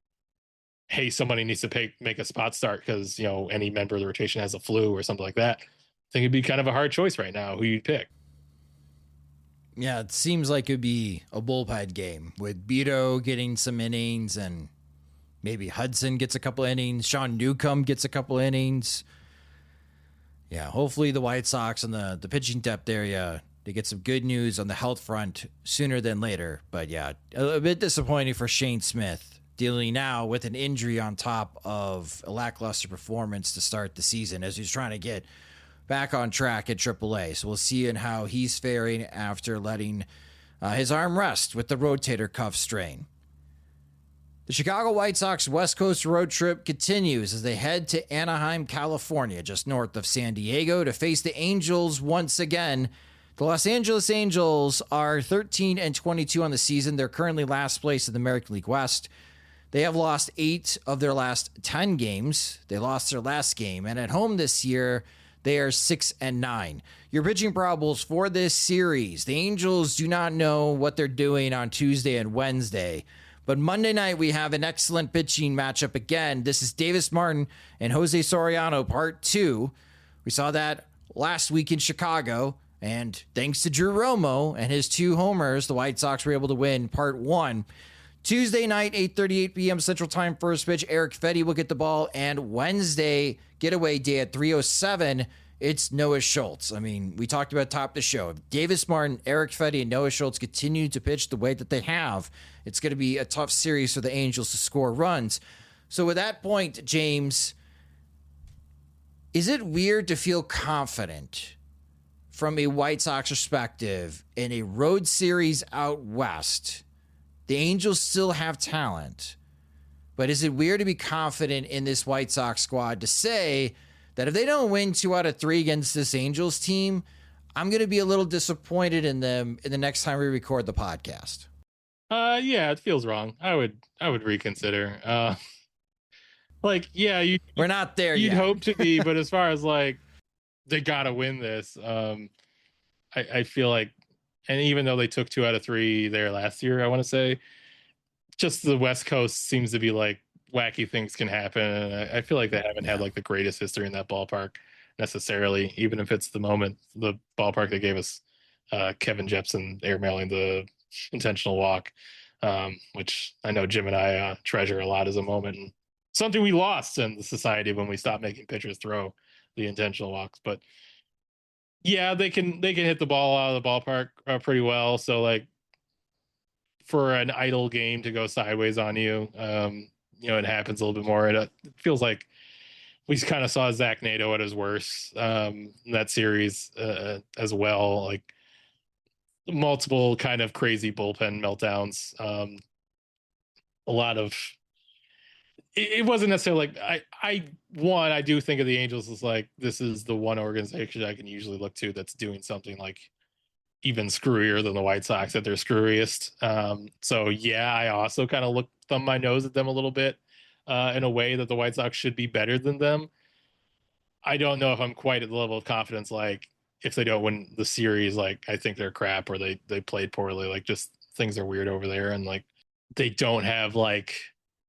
[SPEAKER 2] hey, somebody needs to make a spot start because, any member of the rotation has a flu or something like that, I think it'd be kind of a hard choice right now who you'd pick.
[SPEAKER 6] Yeah, it seems like it'd be a bullpen game with Beto getting some innings and maybe Hudson gets a couple innings. Sean Newcomb gets a couple innings. Yeah, hopefully the White Sox and the pitching depth area, they get some good news on the health front sooner than later. But yeah, a bit disappointing for Shane Smith, dealing now with an injury on top of a lackluster performance to start the season as he's trying to get back on track at AAA. So we'll see in how he's faring after letting his arm rest with the rotator cuff strain. The Chicago White Sox West Coast road trip continues as they head to Anaheim, California, just north of San Diego, to face the Angels once again. The Los Angeles Angels are 13-22 on the season. They're currently last place in the American League West. They have lost 8 of their last 10 games. They lost their last game, and at home this year, they are 6-9. Your pitching probables for this series: the Angels do not know what they're doing on Tuesday and Wednesday. But Monday night, we have an excellent pitching matchup again. This is Davis Martin and Jose Soriano, part 2. We saw that last week in Chicago. And thanks to Drew Romo and his 2 homers, the White Sox were able to win part 1. Tuesday night, 8:38 p.m. Central Time, first pitch, Eric Fedde will get the ball. And Wednesday, getaway day at 3:07, it's Noah Schultz. I mean, we talked about top of the show. If Davis Martin, Eric Fedde, and Noah Schultz continue to pitch the way that they have, it's going to be a tough series for the Angels to score runs. So with that point, James, is it weird to feel confident from a White Sox perspective, in a road series out west, the Angels still have talent. But is it weird to be confident in this White Sox squad to say that if they don't win 2 out of 3 against this Angels team, I'm going to be a little disappointed in them in the next time we record the podcast?
[SPEAKER 2] Yeah, it feels wrong. I would reconsider.
[SPEAKER 6] We're not there
[SPEAKER 2] you'd
[SPEAKER 6] yet.
[SPEAKER 2] hope to be, but as far as like they gotta win this, I feel like, and even though they took 2 out of 3 there last year, I want to say, just the West Coast seems to be like wacky things can happen, and I feel like they haven't had like the greatest history in that ballpark necessarily, even if it's the ballpark that gave us Kevin Jepsen airmailing the intentional walk, which I know Jim and I treasure a lot as a moment, and something we lost in the society when we stopped making pitchers throw the intentional walks. But yeah, they can hit the ball out of the ballpark pretty well. So like for an idle game to go sideways on you, it happens a little bit more. It feels like we kind of saw Zach Nato at his worst in that series as well. Like multiple kind of crazy bullpen meltdowns. A lot of it wasn't necessarily like I do think of the Angels as like, this is the one organization I can usually look to that's doing something like even screwier than the White Sox at their screwiest. So yeah, I also kind of thumb my nose at them a little bit in a way that the White Sox should be better than them. I don't know if I'm quite at the level of confidence, like if they don't win the series, like I think they're crap or they played poorly, like just things are weird over there. And like, they don't have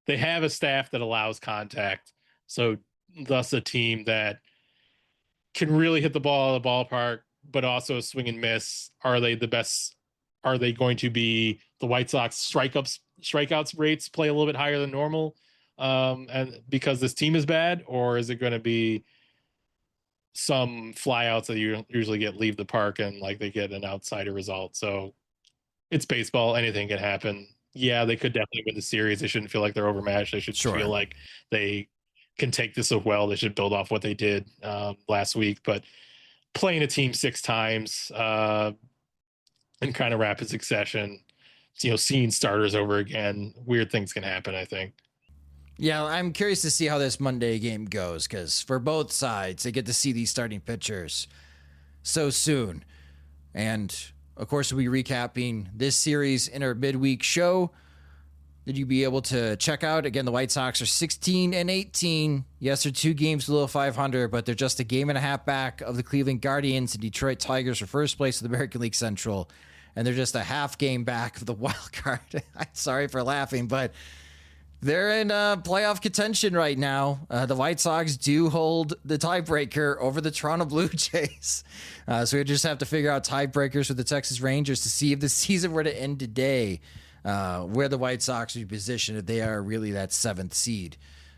[SPEAKER 2] they have a staff that allows contact. So thus a team that can really hit the ball out of the ballpark, but also swing and miss. Are they the best? Are they going to be the White Sox strikeouts rates play a little bit higher than normal? And because this team is bad, or is it going to be some flyouts that you usually get leave the park and like they get an outsider result? So it's baseball. Anything can happen. Yeah, they could definitely win the series. They shouldn't feel like they're overmatched. They should feel like they can take this so well. They should build off what they did last week. But playing a team 6 times in kind of rapid succession, seeing starters over again, weird things can happen, I think.
[SPEAKER 6] Yeah, I'm curious to see how this Monday game goes, because for both sides, they get to see these starting pitchers so soon. And of course, we'll be recapping this series in our midweek show that you'll be able to check out. Again, the White Sox are 16-18. Yes, they're 2 games below 500, but they're just a game and a half back of the Cleveland Guardians and Detroit Tigers for first place in the American League Central. And they're just a half game back of the wild card. I'm sorry for laughing, but they're in playoff contention right now. The White Sox do hold the tiebreaker over the Toronto Blue Jays. So we just have to figure out tiebreakers with the Texas Rangers to see if the season were to end today, where the White Sox would be positioned if they are really that 7th seed.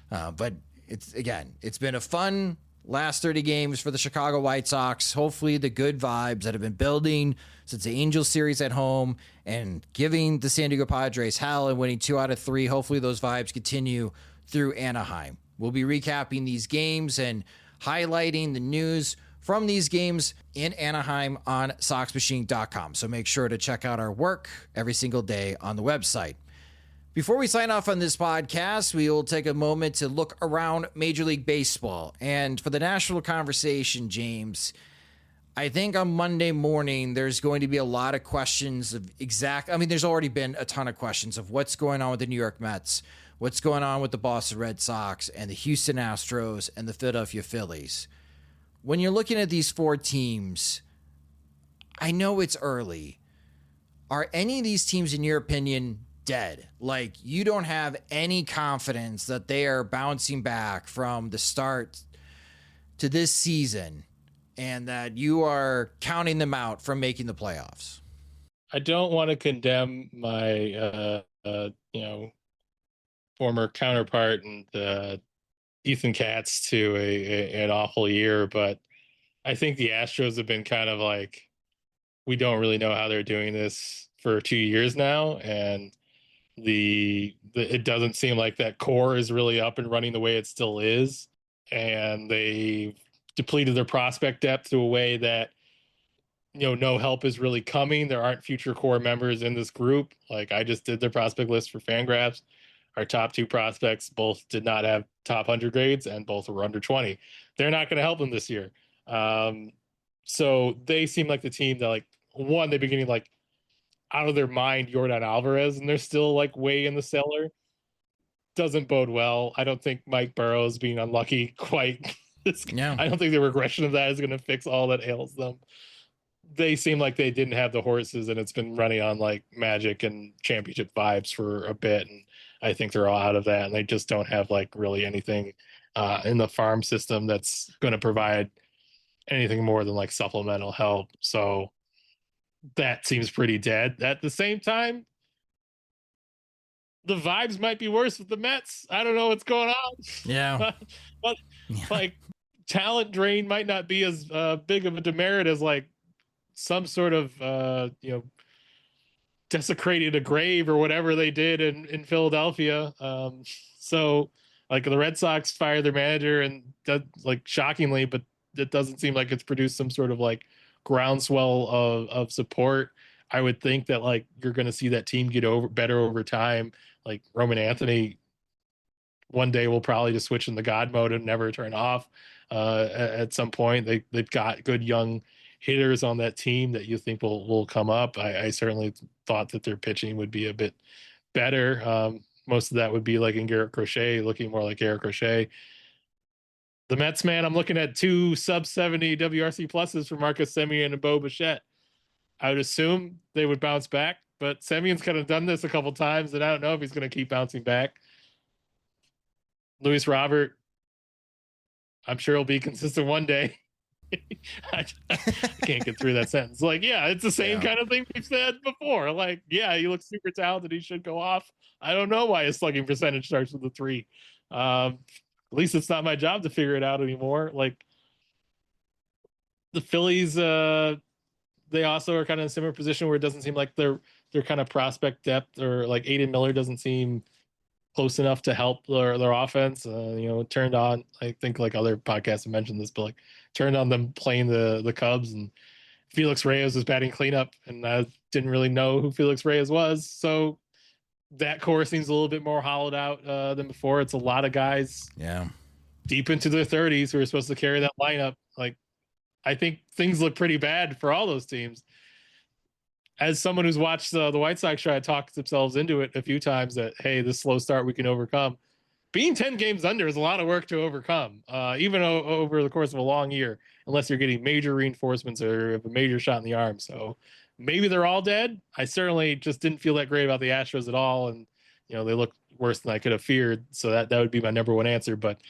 [SPEAKER 6] But it's been a fun last 30 games for the Chicago White Sox. Hopefully the good vibes that have been building since the Angels series at home and giving the San Diego Padres hell and winning 2 out of 3. Hopefully those vibes continue through Anaheim. We'll be recapping these games and highlighting the news from these games in Anaheim on SoxMachine.com. So make sure to check out our work every single day on the website. Before we sign off on this podcast, we will take a moment to look around Major League Baseball. And for the national conversation, James, I think on Monday morning, there's going to be a lot of questions of there's already been a ton of questions of what's going on with the New York Mets, what's going on with the Boston Red Sox and the Houston Astros and the Philadelphia Phillies. When you're looking at these 4 teams, I know it's early. Are any of these teams, in your opinion, dead? Like, you don't have any confidence that they are bouncing back from the start to this season and that you are counting them out from making the playoffs?
[SPEAKER 2] I don't want to condemn my former counterpart and Ethan Katz to an awful year, but I think the Astros have been kind of like, we don't really know how they're doing this for 2 years now, and it doesn't seem like that core is really up and running the way it still is, and they depleted their prospect depth to a way that no help is really coming. There aren't future core members in this group. Like, I just did their prospect list for Fangraphs. Our top two prospects both did not have top 100 grades, and both were under 20. They're not going to help them this year. So they seem like the team that, like, one, they've been getting, like, out of their mind Yordan Alvarez, and they're still, like, way in the cellar. Doesn't bode well. I don't think Mike Burrows being unlucky quite. I don't think the regression of that is going to fix all that ails them. They seem like they didn't have the horses, and it's been running on, like, magic and championship vibes for a bit. And I think they're all out of that, and they just don't have, like, really anything in the farm system that's going to provide anything more than, like, supplemental help. So that seems pretty dead. At the same time, the vibes might be worse with the Mets. I don't know what's going on.
[SPEAKER 6] Yeah.
[SPEAKER 2] but like, talent drain might not be as big of a demerit as, like, some sort of desecrated a grave or whatever they did in Philadelphia. So, like, the Red Sox fired their manager, and that, like, shockingly, but it doesn't seem like it's produced some sort of, like, groundswell of support. I would think that, like, you're going to see that team get better over time. Like, Roman Anthony one day will probably just switch in the God mode and never turn off. At some point, they've got good young hitters on that team that you think will come up. I certainly thought that their pitching would be a bit better. Most of that would be like in Garrett Crochet, looking more like Garrett Crochet. The Mets, man, I'm looking at 2 sub-70 WRC pluses for Marcus Semien and Bo Bichette. I would assume they would bounce back, but Semien's kind of done this a couple times, and I don't know if he's going to keep bouncing back. Luis Robert, I'm sure he'll be consistent one day. I can't get through that sentence. Like, yeah, it's the same kind of thing we've said before. Like, yeah, he looks super talented. He should go off. I don't know why his slugging percentage starts with a 3. At least it's not my job to figure it out anymore. Like, the Phillies, they also are kind of in a similar position where it doesn't seem like their kind of prospect depth, or, like, Aiden Miller doesn't seem close enough to help their offense. Turned on, I think, like, other podcasts have mentioned this, but, like, turned on them playing the Cubs, and Felix Reyes was batting cleanup, and I didn't really know who Felix Reyes was. So that core seems a little bit more hollowed out than before. It's a lot of guys deep into their 30s who are supposed to carry that lineup. Like, I think things look pretty bad for all those teams. As someone who's watched the White Sox try to talk themselves into it a few times that, hey, this slow start we can overcome. Being 10 games under is a lot of work to overcome, even over the course of a long year, unless you're getting major reinforcements or have a major shot in the arm. So maybe they're all dead. I certainly just didn't feel that great about the Astros at all. And, they look worse than I could have feared. So that would be my number one answer. But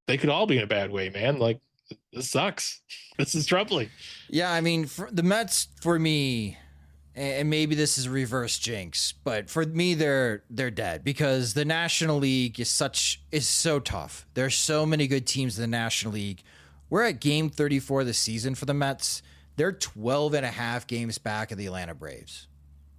[SPEAKER 2] they could all be in a bad way, man. Like, this sucks. This is troubling.
[SPEAKER 6] Yeah, I mean, for the Mets, for me, and maybe this is a reverse jinx, but for me, they're dead, because the National League is so tough. There's so many good teams in the National League. We're at game 34 of the season for the Mets. They're 12 and a half games back of the Atlanta Braves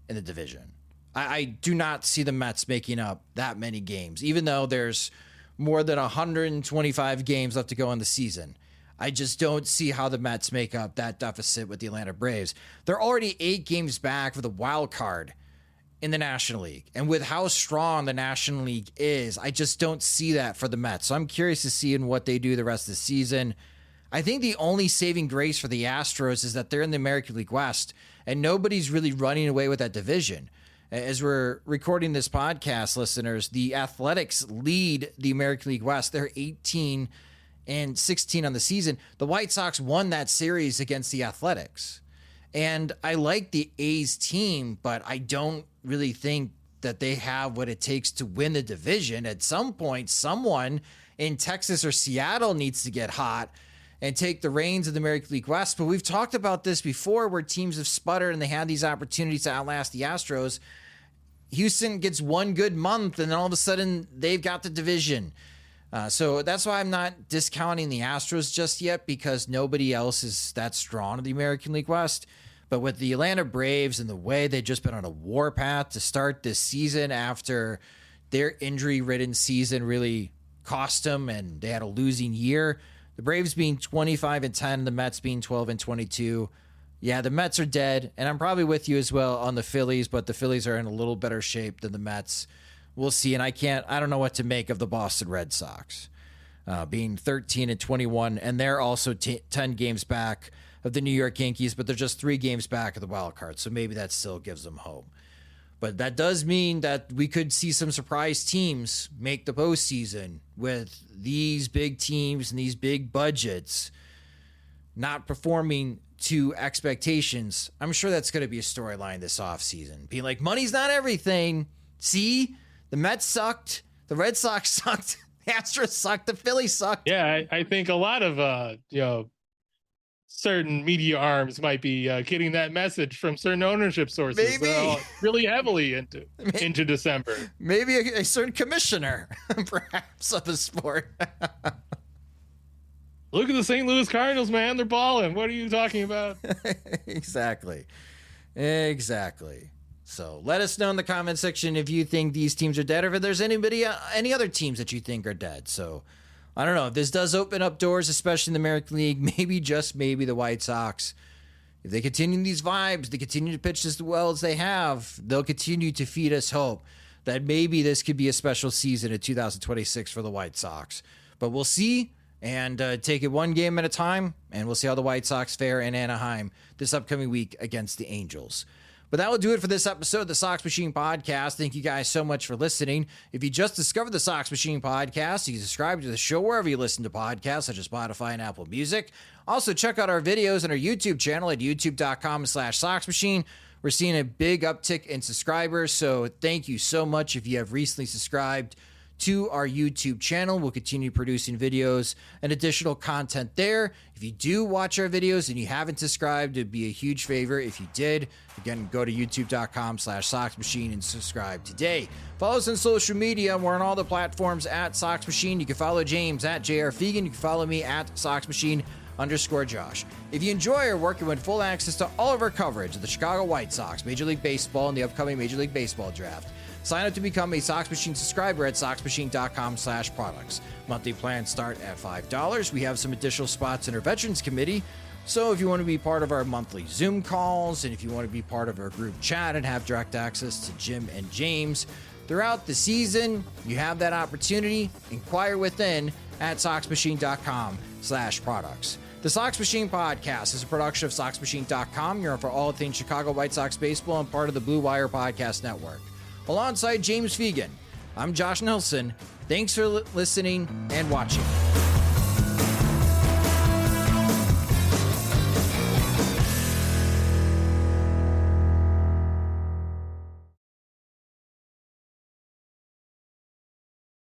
[SPEAKER 6] in the division. I do not see the Mets making up that many games, even though there's more than 125 games left to go in the season. I just don't see how the Mets make up that deficit with the Atlanta Braves. They're already 8 games back for the wild card in the National League. And with how strong the National League is, I just don't see that for the Mets. So I'm curious to see in what they do the rest of the season. I think the only saving grace for the Astros is that they're in the American League West, and nobody's really running away with that division. As we're recording this podcast, listeners, the Athletics lead the American League West. They're 18 and 16 on the season. The White Sox won that series against the Athletics. And I like the A's team, but I don't really think that they have what it takes to win the division. At some point, someone in Texas or Seattle needs to get hot and take the reins of the American League West. But we've talked about this before, where teams have sputtered and they had these opportunities to outlast the Astros. Houston gets one good month, and then all of a sudden they've got the division. So that's why I'm not discounting the Astros just yet, because nobody else is that strong in the American League West. But with the Atlanta Braves and the way they've just been on a warpath to start this season after their injury-ridden season really cost them and they had a losing year, the Braves being 25 and 10, the Mets being 12 and 22, Yeah, the Mets are dead, and I'm probably with you as well on the Phillies, but the Phillies are in a little better shape than the Mets. We'll see, and I don't know what to make of the Boston Red Sox. Being 13-21, and they're also 10 games back of the New York Yankees, but they're just 3 games back of the wild card, so maybe that still gives them hope. But that does mean that we could see some surprise teams make the postseason with these big teams and these big budgets not performing to expectations. I'm sure that's going to be a storyline this offseason. Being like, money's not everything. See? The Mets sucked. The Red Sox sucked. The Astros sucked. The Phillies sucked.
[SPEAKER 2] Yeah, I think a lot of certain media arms might be getting that message from certain ownership sources really heavily into December.
[SPEAKER 6] Maybe a certain commissioner, perhaps, of the sport.
[SPEAKER 2] Look at the St. Louis Cardinals, man. They're balling. What are you talking about?
[SPEAKER 6] Exactly. So let us know in the comment section if you think these teams are dead or if there's any other teams that you think are dead. So I don't know. If this does open up doors, especially in the American League, maybe the White Sox, if they continue these vibes, they continue to pitch as well as they have, they'll continue to feed us hope that maybe this could be a special season in 2026 for the White Sox. But we'll see. And take it one game at a time, and we'll see how the White Sox fare in Anaheim this upcoming week against the Angels. But that will do it for this episode of the Sox Machine Podcast. Thank you guys so much for listening. If you just discovered the Sox Machine Podcast, you can subscribe to the show wherever you listen to podcasts, such as Spotify and Apple Music. Also, check out our videos on our YouTube channel at youtube.com/SoxMachine. We're seeing a big uptick in subscribers, so thank you so much if you have recently subscribed to our YouTube channel. We'll continue producing videos and additional content there. If you do watch our videos and you haven't subscribed, it'd be a huge favor if you did. Again, go to youtube.com/SoxMachine and subscribe today. Follow us on social media. We're on all the platforms at Sox Machine. You can follow James at JR Fegan. You can follow me at SoxMachine_Josh. If you enjoy our work, you want full access to all of our coverage of the Chicago White Sox, Major League Baseball, and the upcoming Major League Baseball draft. Sign up to become a Sox Machine subscriber at SoxMachine.com/products. Monthly plans start at $5. We have some additional spots in our Veterans Committee. So if you want to be part of our monthly Zoom calls, and if you want to be part of our group chat and have direct access to Jim and James throughout the season, you have that opportunity. Inquire within at SoxMachine.com/products. The Sox Machine Podcast is a production of SoxMachine.com. You're on for all things Chicago White Sox baseball and part of the Blue Wire Podcast Network. Alongside James Fegan, I'm Josh Nelson. Thanks for listening and watching.